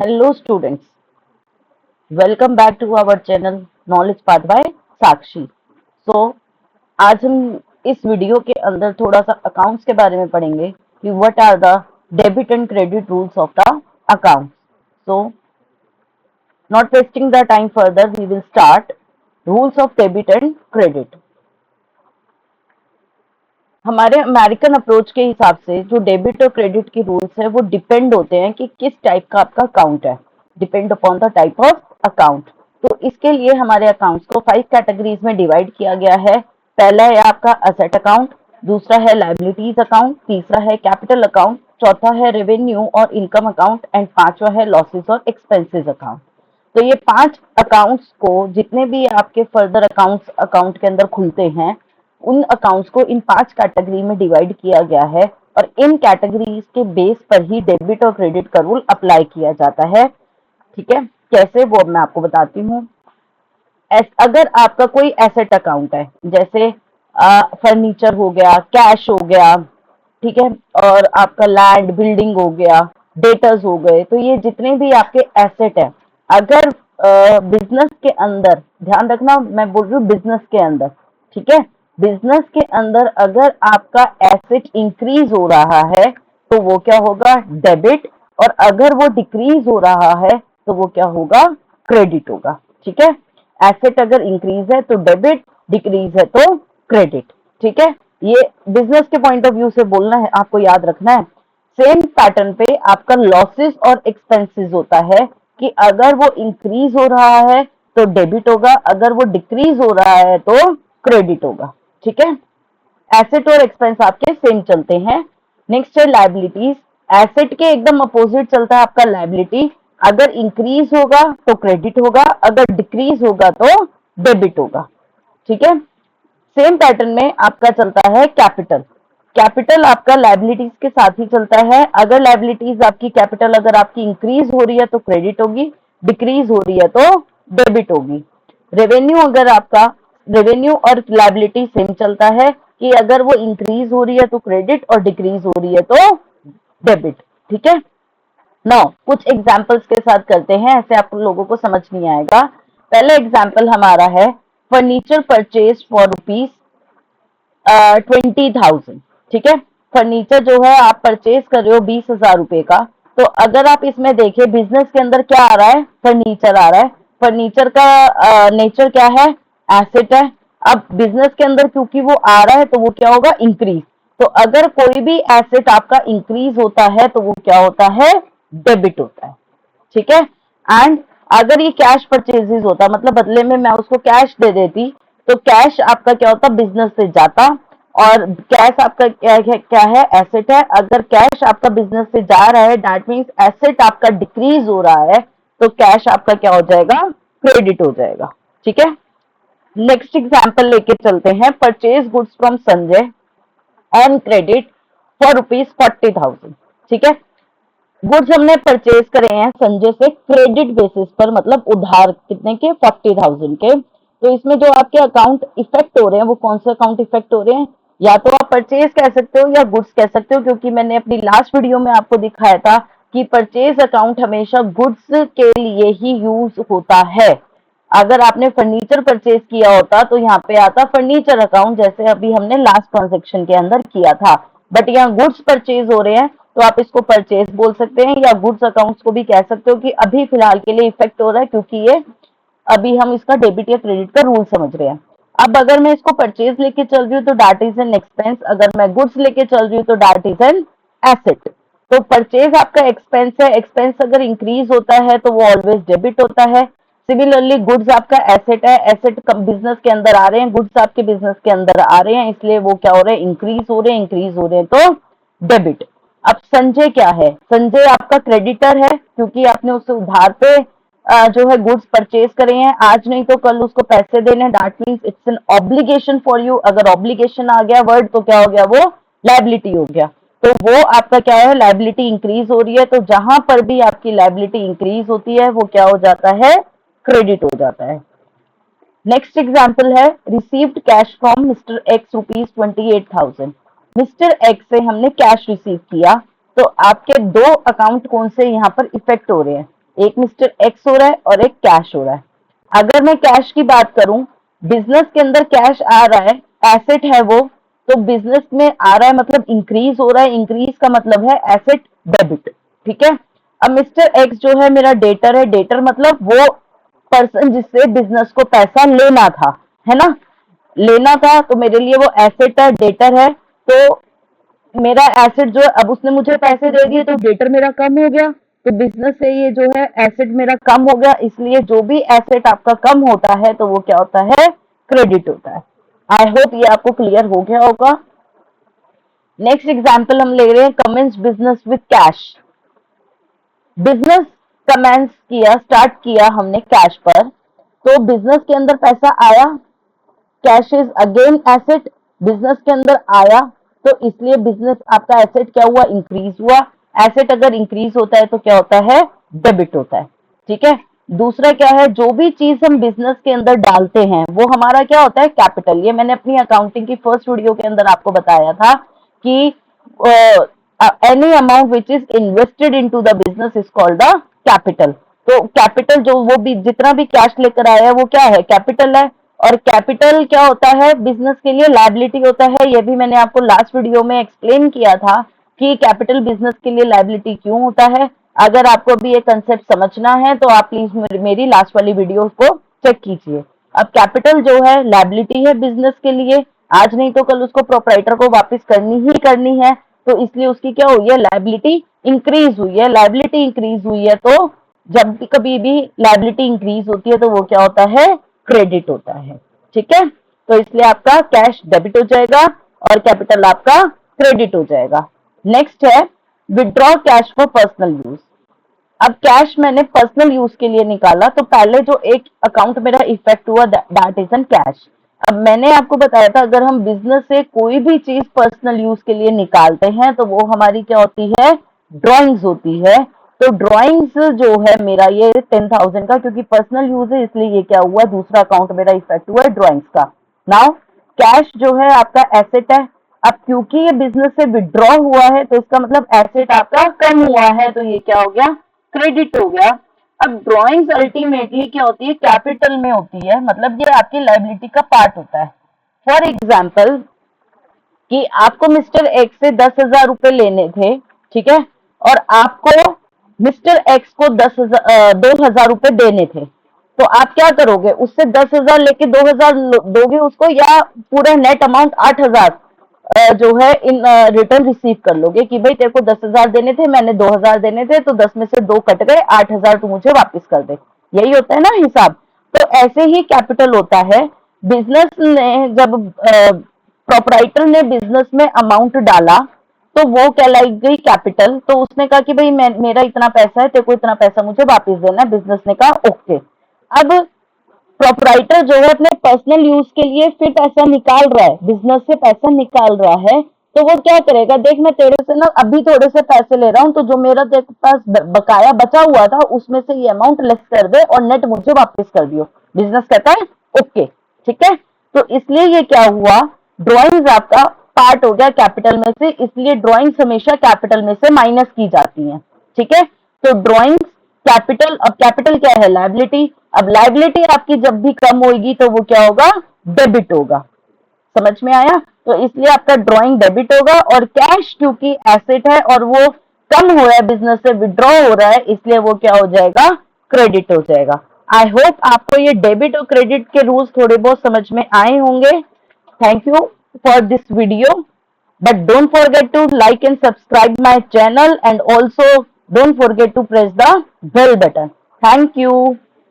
Hello students, welcome back to our channel Knowledge Path by साक्षी। आज हम इस video के अंदर थोड़ा सा अकाउंट्स के बारे में पढ़ेंगे कि what are the debit and credit rules of the account. So not wasting the time further, we will start rules of debit and credit. हमारे अमेरिकन अप्रोच के हिसाब से जो डेबिट और क्रेडिट की रूल्स है वो डिपेंड होते हैं कि किस टाइप का आपका अकाउंट है, depend upon the type of account. तो इसके लिए हमारे अकाउंट्स को 5 कैटेगरीज में डिवाइड किया गया है। पहला है आपका असेट अकाउंट, दूसरा है लायबिलिटीज अकाउंट, तीसरा है कैपिटल अकाउंट, चौथा है रेवेन्यू और इनकम अकाउंट एंड पांचवा है लॉसेस और एक्सपेंसेस अकाउंट। तो ये 5 अकाउंट्स को जितने भी आपके फर्दर अकाउंट्स अकाउंट के अंदर खुलते हैं उन अकाउंट्स को इन 5 कैटेगरी में डिवाइड किया गया है और इन कैटेगरीज के बेस पर ही डेबिट और क्रेडिट का रूल अप्लाई किया जाता है। ठीक है, कैसे वो मैं आपको बताती हूँ। अगर आपका कोई एसेट अकाउंट है, जैसे फर्नीचर हो गया, कैश हो गया, ठीक है, और आपका लैंड बिल्डिंग हो गया, डेटर्स हो गए, तो ये जितने भी आपके एसेट है, अगर बिजनेस के अंदर, ध्यान रखना मैं बोल रही हूँ बिजनेस के अंदर, ठीक है, बिजनेस के अंदर अगर आपका एसेट इंक्रीज हो रहा है तो वो क्या होगा, डेबिट, और अगर वो डिक्रीज हो रहा है तो वो क्या होगा, क्रेडिट होगा। ठीक है, एसेट अगर इंक्रीज है तो डेबिट, डिक्रीज है तो क्रेडिट। ठीक है, ये बिजनेस के पॉइंट ऑफ व्यू से बोलना है, आपको याद रखना है। सेम पैटर्न पे आपका लॉसेस और एक्सपेंसेस होता है कि अगर वो इंक्रीज हो रहा है तो डेबिट होगा, अगर वो डिक्रीज हो रहा है तो क्रेडिट होगा। ठीक है, एसेट और एक्सपेंस आपके सेम चलते हैं। नेक्स्ट है लायबिलिटीज। एसेट के एकदम अपोजिट चलता है आपका लायबिलिटी। अगर इंक्रीज होगा तो क्रेडिट होगा, अगर डिक्रीज होगा तो डेबिट होगा। ठीक है, सेम पैटर्न में आपका चलता है कैपिटल। कैपिटल आपका लायबिलिटीज के साथ ही चलता है। अगर लायबिलिटीज आपकी कैपिटल अगर आपकी इंक्रीज हो रही है तो क्रेडिट होगी, डिक्रीज हो रही है तो डेबिट होगी। रेवेन्यू अगर आपका, रेवेन्यू और लायबिलिटी सेम चलता है कि अगर वो इंक्रीज हो रही है तो क्रेडिट और डिक्रीज हो रही है तो डेबिट। ठीक है, नाउ कुछ एग्जांपल्स के साथ करते हैं, ऐसे आप लोगों को समझ नहीं आएगा। पहला एग्जांपल हमारा है फर्नीचर परचेज फॉर रुपीज 20,000। ठीक है, फर्नीचर जो है आप परचेज कर रहे हो 20,000 रुपए का। तो अगर आप इसमें देखें बिजनेस के अंदर क्या आ रहा है, फर्नीचर आ रहा है। फर्नीचर का नेचर क्या है, एसेट है। अब बिजनेस के अंदर क्योंकि वो आ रहा है तो वो क्या होगा, इंक्रीज। तो अगर कोई भी एसेट आपका इंक्रीज होता है तो वो क्या होता है, डेबिट होता है। ठीक है, एंड अगर ये कैश परचेजेस होता, मतलब बदले में मैं उसको कैश दे देती, तो कैश आपका क्या होता, बिजनेस से जाता, और कैश आपका क्या है, एसेट है। अगर कैश आपका बिजनेस से जा रहा है दैट मीन्स एसेट आपका डिक्रीज हो रहा है, तो कैश आपका क्या हो जाएगा, क्रेडिट हो जाएगा। ठीक है, नेक्स्ट एग्जांपल लेके चलते हैं। Purchase goods from Sanjay on credit for ₹40,000। ठीक है, गुड्स हमने परचेज करे हैं संजय से क्रेडिट बेसिस पर, मतलब उधार कितने के, 40,000 के। तो इसमें जो आपके अकाउंट इफेक्ट हो रहे हैं वो कौन से अकाउंट इफेक्ट हो रहे हैं, या तो आप परचेज कह सकते हो या गुड्स कह सकते हो, क्योंकि मैंने अपनी लास्ट वीडियो में आपको दिखाया था कि परचेज अकाउंट हमेशा गुड्स के लिए ही यूज होता है। अगर आपने फर्नीचर परचेज किया होता तो यहाँ पे आता फर्नीचर अकाउंट, जैसे अभी हमने लास्ट ट्रांजेक्शन के अंदर किया था। बट यहाँ गुड्स परचेज हो रहे हैं तो आप इसको परचेज बोल सकते हैं, या गुड्स अकाउंट्स को भी कह सकते हो कि अभी फिलहाल के लिए इफेक्ट हो रहा है, क्योंकि ये अभी हम इसका डेबिट या क्रेडिट का रूल समझ रहे हैं। अब अगर मैं इसको परचेज लेके चल रही हूँ तो दैट इज एन एक्सपेंस, अगर मैं गुड्स लेके चल रही हूँ तो दैट इज एन एसेट। तो परचेज आपका एक्सपेंस है, एक्सपेंस अगर इंक्रीज होता है तो वो ऑलवेज डेबिट होता है। सिमिलरली गुड्स आपका एसेट है, एसेट बिजनेस के अंदर आ रहे हैं, गुड्स आपके बिजनेस के अंदर आ रहे हैं, इसलिए वो क्या हो रहे हैं, इंक्रीज हो रहे हैं, इंक्रीज हो रहे हैं तो डेबिट। अब संजय क्या है, संजय आपका क्रेडिटर है, क्योंकि आपने उससे उधार पे जो है गुड्स परचेज करे हैं, आज नहीं तो कल उसको पैसे देने, that means it's an obligation for you. अगर ऑब्लिगेशन आ गया वर्ड तो क्या हो गया, वो लायबिलिटी हो गया। तो वो आपका क्या है, लायबिलिटी इंक्रीज हो रही है, तो जहां पर भी आपकी लायबिलिटी इंक्रीज होती है वो क्या हो जाता है, क्रेडिट हो जाता है। नेक्स्ट एग्जाम्पल है received cash from mister x ₹28,000। Mister x से हमने कैश रिसीव किया, तो आपके दो अकाउंट कौन से यहाँ पर इफेक्ट हो रहे हैं। एक मिस्टर एक्स हो रहा है और एक कैश हो रहा है। अगर मैं कैश की बात करूं, बिजनेस के अंदर कैश आ रहा है, एसेट है वो, तो बिजनेस में आ रहा है मतलब इंक्रीज हो रहा है, इंक्रीज का मतलब है एसेट डेबिट। ठीक है। अब मिस्टर एक्स जो है मेरा डेटर है, डेटर मतलब वो पर्सन जिससे बिजनेस को पैसा लेना था, है ना, लेना था, तो मेरे लिए वो एसेट है, डेटर है। तो मेरा एसेट जो है, अब उसने मुझे पैसे दे दिए तो डेटर मेरा कम हो गया, तो बिजनेस से ये जो है एसेट मेरा कम हो गया, इसलिए जो भी एसेट आपका कम होता है तो वो क्या होता है, क्रेडिट होता है। आई होप ये आपको क्लियर हो गया होगा। नेक्स्ट एग्जाम्पल हम ले रहे हैं, commence business with cash. Business commence किया, स्टार्ट किया हमने कैश पर, तो बिजनेस के अंदर पैसा आया, cash is again asset, business के अंदर आया, तो इसलिए बिजनेस आपका एसेट क्या हुआ, इंक्रीज हुआ। एसेट अगर इंक्रीज होता है तो क्या होता है, डेबिट होता है। ठीक है। दूसरा क्या है, जो भी चीज हम बिजनेस के अंदर डालते हैं वो हमारा क्या होता है, कैपिटल। ये मैंने अपनी अकाउंटिंग की फर्स्ट वीडियो के अंदर आपको बताया था कि any amount which is invested into the business is called the capital. तो कैपिटल जो वो भी जितना भी कैश लेकर आया है वो क्या है, कैपिटल है। और कैपिटल क्या होता है, बिजनेस के लिए लायबिलिटी होता है। ये भी मैंने आपको लास्ट वीडियो में एक्सप्लेन किया था कि कैपिटल बिजनेस के लिए लायबिलिटी क्यों होता है। अगर आपको भी ये कंसेप्ट समझना है तो आप प्लीज मेरी लास्ट वाली वीडियो को चेक कीजिए। अब कैपिटल जो है लायबिलिटी है बिजनेस के लिए, आज नहीं तो कल उसको प्रोपराइटर को वापस करनी ही करनी है, तो इसलिए उसकी क्या हुई है, लायबिलिटी इंक्रीज हुई है। लायबिलिटी इंक्रीज हुई है तो जब भी कभी भी लायबिलिटी इंक्रीज होती है तो वो क्या होता है, क्रेडिट होता है। ठीक है। तो इसलिए आपका कैश डेबिट हो जाएगा और कैपिटल आपका क्रेडिट हो जाएगा। नेक्स्ट है withdraw cash for personal use. अब कैश मैंने पर्सनल यूज के लिए निकाला, तो पहले जो एक अकाउंट मेरा इफेक्ट हुआ दैट इज एन कैश। अब मैंने आपको बताया था अगर हम बिजनेस से कोई भी चीज पर्सनल यूज के लिए निकालते हैं तो वो हमारी क्या होती है, ड्रॉइंग्स होती है। तो ड्रॉइंग्स जो है मेरा ये 10,000 का, क्योंकि पर्सनल यूज है इसलिए ये क्या हुआ, दूसरा अकाउंट मेरा इफेक्ट हुआ है ड्रॉइंग्स का। नाउ कैश जो है आपका एसेट है। अब क्योंकि ये बिजनेस से विड्रॉ हुआ है तो इसका मतलब एसेट आपका कम हुआ है, तो ये क्या हो गया, क्रेडिट हो गया। अब ड्रॉइंग्स अल्टीमेटली क्या होती है, कैपिटल में होती है, मतलब ये आपकी लायबिलिटी का पार्ट होता है। फॉर एग्जाम्पल कि आपको मिस्टर एक्स से 10,000 रुपए लेने थे, ठीक है, और आपको मिस्टर एक्स को 2,000 रुपए देने थे, तो आप क्या करोगे, उससे 10,000 लेके 2,000 दोगे उसको, या पूरा नेट अमाउंट 8,000 जो है इन रिटर्न रिसीव कर लोगे कि भाई तेरे को 10,000 देने थे, मैंने 2,000 देने थे, तो 10 में से 2 कट गए, 8,000 तू मुझे वापस कर दे। यही होता है ना हिसाब। तो ऐसे ही कैपिटल होता है। बिजनेस ने जब प्रोपराइटर ने बिजनेस में अमाउंट डाला तो वो कहलाई गई कैपिटल। तो उसने कहा कि भाई मेरा इतना पैसा है, तेरे को इतना पैसा मुझे वापस देना है। बिजनेस ने कहा ओके। अब प्रोपराइटर जो है अपने पर्सनल यूज के लिए फिर पैसा निकाल रहा है, बिजनेस से पैसा निकाल रहा है, तो वो क्या करेगा, देख मैं तेरे से ना अभी थोड़े से पैसे ले रहा हूँ, तो जो मेरा तेरे पास बकाया बचा हुआ था उसमें से ये अमाउंट लेस कर दे और नेट मुझे वापस कर दियो। बिजनेस कहता है ओके, ठीक है। तो इसलिए ये क्या हुआ, ड्रॉइंग्स आपका पार्ट हो गया कैपिटल में से, इसलिए ड्रॉइंग्स हमेशा कैपिटल में से माइनस की जाती हैं। ठीक है। तो ड्रॉइंग्स कैपिटल, अब कैपिटल क्या है, लायबिलिटी। अब लायबिलिटी आपकी जब भी कम होगी तो वो क्या होगा, डेबिट होगा। समझ में आया। तो इसलिए आपका ड्रॉइंग डेबिट होगा, और कैश क्योंकि एसेट है और वो कम हो रहा है, बिजनेस से विड्रॉ हो रहा है, इसलिए वो क्या हो जाएगा, क्रेडिट हो जाएगा। आई होप आपको ये डेबिट और क्रेडिट के रूल्स थोड़े बहुत समझ में आए होंगे। Thank you for this video, but don't forget to like and subscribe my channel, and also don't forget to press the bell button. Thank you.